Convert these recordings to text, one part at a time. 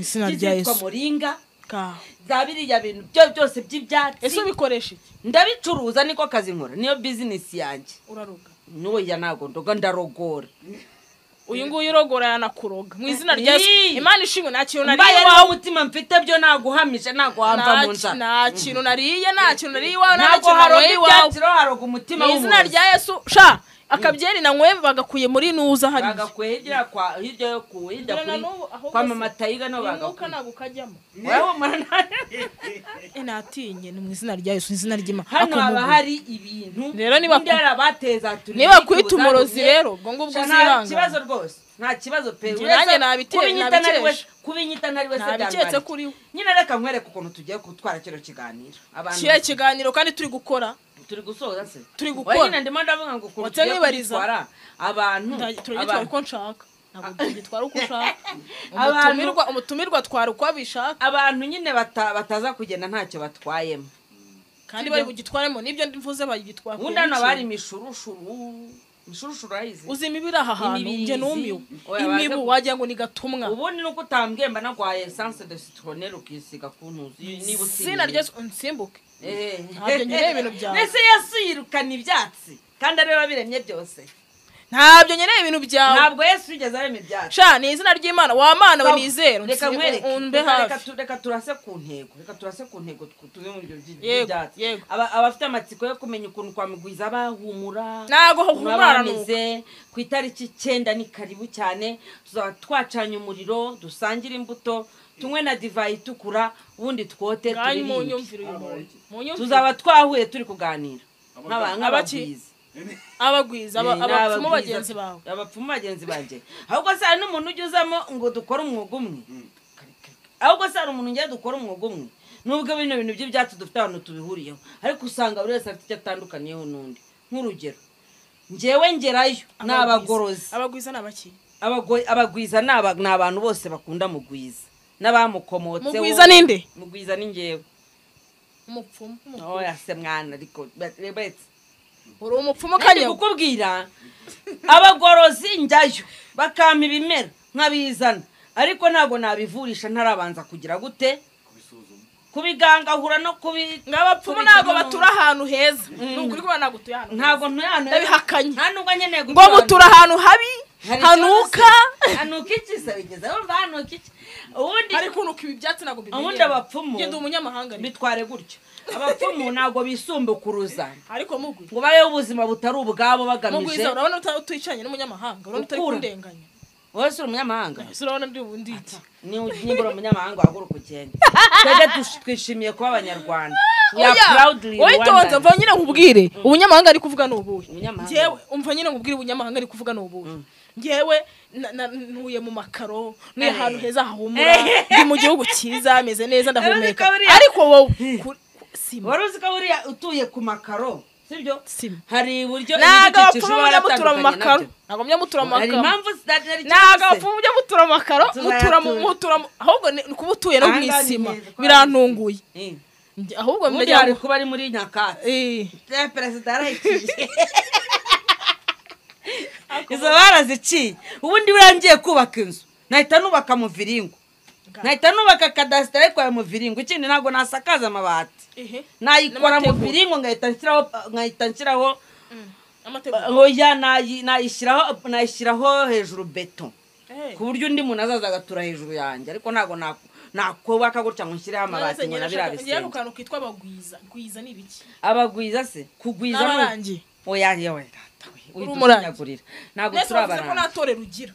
izina rya Yesu muringa ka zabiriya bintu byo byose by'ibyatsi ese bikoresha iki ndabicuruza niko kazi nkora niyo business yanjye uraroga n'oya nago ndoga ndarogora uyu nguyu urogora yanakuroga mu izina rya Yesu Imana ishimwe nta kintu nariye wawe umutima mfite byo naguhamisha naguhamva mu nza nta kintu nariye iwawe nago haroga ibyatsi haroga umutima mu izina rya Yesu sha akabyeri na nkwe bagakuye muri nuza hari bagakwegera kwa hirya yo kuwida kwa mama Tayiga no bagakuye nago kajyamo wewe mwana natinye mu izina rya Yesu izina ry'Imana hano haba hari ibintu rero niba bateza turi niba kwita umurozi rero ubwo ngubwo uziranga kibazo rwose nta kibazo pe nanjye nabiteye kubinyita ntari wese nabiketse kuri nyine reka nkwereka ukuntu tugiye gutwara kino kiganiro abantu kiye kiganiro kandi turi gukora turi gusoza se turi gukora nyine ndimo ndavuga ngo ukuntu tugiye gutwara abantu turagitwara uko nshaka ntabwo tugitwara uko ushaka umutumirwa twara uko abishaka abantu nyine bataza kugenda ntacyo batwayemo kandi bari bugitwaremo nibyo mvuze bagitwara ubundi hano bari mishurushuru ayize uzima ibiraha hantu nje numiwe imibu wagira ngo ni gatumwa ubundi nuko utambwemba nagwaye essence de citronelle ukisiga ku ntuzi niba sina ryo nsimbuke ntabyo nyine ibintu byawe nese yasuyirukana ibyatsi kandi areba biremye byose ntabyo nyine ibintu byawe ntabwo Yesu yigeze arema ibyatsi sha ni izina ry'Imana wa mana we nizero reka turase ku ntego tuve mu byo byatsi abafite amatsiko yo kumenya ukuntu kwa Mugwiza bahumura nago humura ku itariki 9 ni karibu cyane tuzaba twacanye umuriro dusangira imbuto tumwe na divayi itukura ubundi twote tuzaba twahuye turi kuganira abagwiza abapfumu bagenzi bawe abapfumu bagenzi banje ahubwo se hari n'umuntu ujyuzamo ngo dukora umwuga umwe ahubwo se hari umuntu ngiye dukora umwuga umwe nubwo bino bintu by'ibyatsi dufite abantu tubihuriyeho ariko usanga buri wese afite icyo atandukaniyeho n'undi nk'urugero njyewe ngerayo n'abagorozi abagwiza n'abaki abagwiza ni abantu bose bakunda Mugwiza n'abamukomotseho Mugwiza ninde Mugwiza ni njyewe umupfumu oya se mwana ariko rebetse uri umupfumu kanye gukubwira abagorozi njyayo bakampa ibimera nkabizana ariko ntago nabivurisha ntarabanza kugira gute kubiganga hura no ngabapfumu nago batura ahantu heza nukuri kuba nagutuye hano ntago ntuyano ndabihakanye nta nubwo nkeneye ngo mutura ahantu habi hanuka iki se bigeze urumva hanuka iki ubundi ariko nuko ibi byatsi nago bibiye ubundi abapfumu ngende umunyamahanga bitware gutyo abapfumu nago bisumbukuruza ariko Mugwi ngo bayeho ubuzima butari ubwabo bagamije Mugwiza urabona utuyicanye n'umunyamahanga urabona utari kundenganya wowe sura umunyamahanga urabona ndi ubundi iki nimbura umunyamahanga waguruka ugenda twebwe twishimiye kuba abanyarwanda oyitonze mva nyine nkubwire ubunyamahanga ari kuvuga n'ubuhe njyewe umva nyine nkubwire ubunyamahanga ari kuvuga n'ubuhe njyewe ntuye mu makaro ni ahantu heza hahumura ndi mu gihugu cyiza ameze neza ndahumeka ariko wowe wari uzi ko buriya utuye ku makaro sibyo hari uburyo n'agapfumu mujya mutura mu makaro ntabwo mujya mutura mu makaro n'agapfumu mujya mutura mu makaro mutura ahubwo ni kuba utuye no mu isima birantunguye ahubwo muri kuba ari muri Nyakatsi perezida yarahikije izo baraziciye ubundi birangiye kubaka inzu nahita nubaka mu viringo nahita nubaka kadasiteri kwa mu viringo ikindi ntago nasakaza amabati nayikora mu viringo ngahita nshyiraho oya nayishyiraho hejuru beto ku buryo undi muntu azaza agatura hejuru yanjye ariko ntago nakubaka gutya ngo nshyireho amabati ngo nabirabise ngiye ku kantu kitwa abagwiza ni biki abagwiza se kugwiza n'abarangi oya yewe urumurangi ntabwo turabarangi ko natorera ugira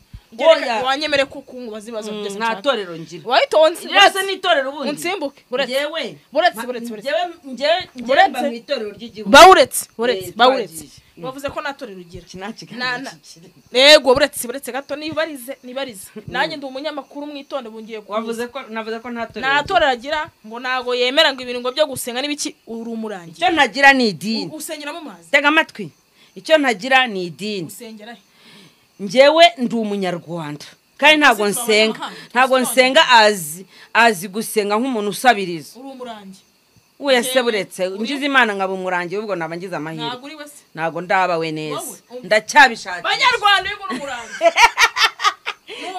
wanyemere ko kungubaza ibibazo byose nta torero ngira wayitonze yose ni itorero ubundi unsimbuke jewe buretse mu itorero ry'igihugu bawuretse bavuze ko nta torero ugira yego buretse gato nibarize nanjye ndi umunyamakuru mwitonde bungiye navuze ko nta torero agira ngo nago yemera ngo ibintu ngo byo gusenga n'ibiki urumurangi icyo ntagira ni idini usengera mu mazi tega amatwi icyo ntagira ni idini usengera njyewe ndi umunyarwanda kandi ntago nsenga azi gusenga nk'umuntu usabiriza urumurangi wese buretse ngize Imana ngaba umurangi ubwo nabangiza amahirwe ntago ndaba we neza ndacyabishaka banyarwanda yego n'umurangi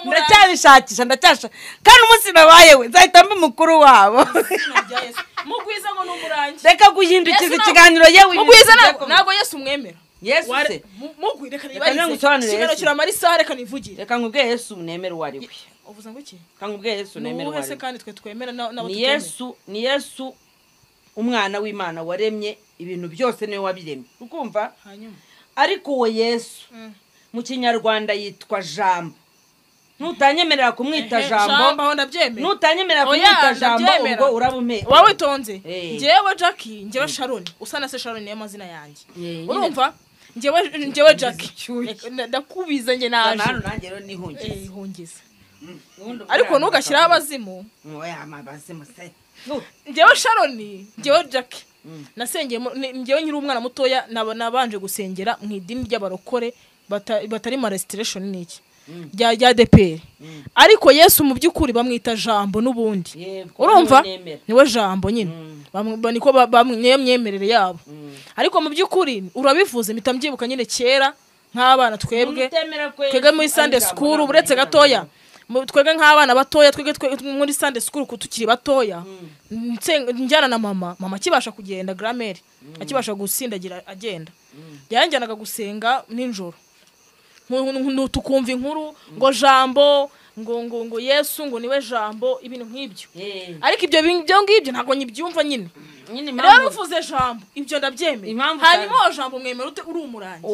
ndacyabishakisha kandi umunsi nabaye we nzahita mba umukuru wabo mugwiza ngo n'umurangi reka guhindukiza ikiganiro yewe mugwiza ntabwo Yesu umwemera Yesu se mugwi reka nibarize kigano kiramara isaha reka nivugire reka nkubwiye Yesu nemera uwari we uvuze ngo iki reka nkubwiye Yesu nemera uwari we kandi twe twemera nabo ni Yesu umwana w'Imana waremye ibintu byose niwe wabiremye ukumva hanyuma ariko uwo Yesu mu kinyarwanda yitwa Jambo nutanyemerera kumwita Jambo nutanyemerera kumwita Jambo ubwo urabume wawe tonze ngewe Jackie ngewe Sharon usana se Sharon niyo mazina yanjye urumva ngewe Jackie ndakubiza nge naje hano nanjye rero nihungiza ariko nugashyiraho abazimu oya amabazimu se ngewe Sharon ngewe Jackie nasengeye ngewe nkiri umwana mutoya nabanje gusengera mu idini ry'abarokore batari ma restoration niki rya DPR ariko Yesu mu byukuri bamwita Jambo nubundi urumva niwe Jambo nyine niko bamwemerere yabo ariko mu byukuri urabivuze mitamubyibuka nyine kera nk'abana twebwe muri Sunday school uretse gatoya twege nk'abana batoya twege muri Sunday school kutukiri batoya njyana na mama kibasha kugenda grammaire akibasha gusindagira agenda yanjyanaga gusenga ninjoro tukumva inkuru ngo Jambo ngo Yesu ngo niwe Jambo ibintu nk'ibyo ariko ibyo ngibyo ntago nyibyumva nyine rero uvuze Jambo ibyo ndabyemeye hanyuma Jambo mwemera ute uri umurangi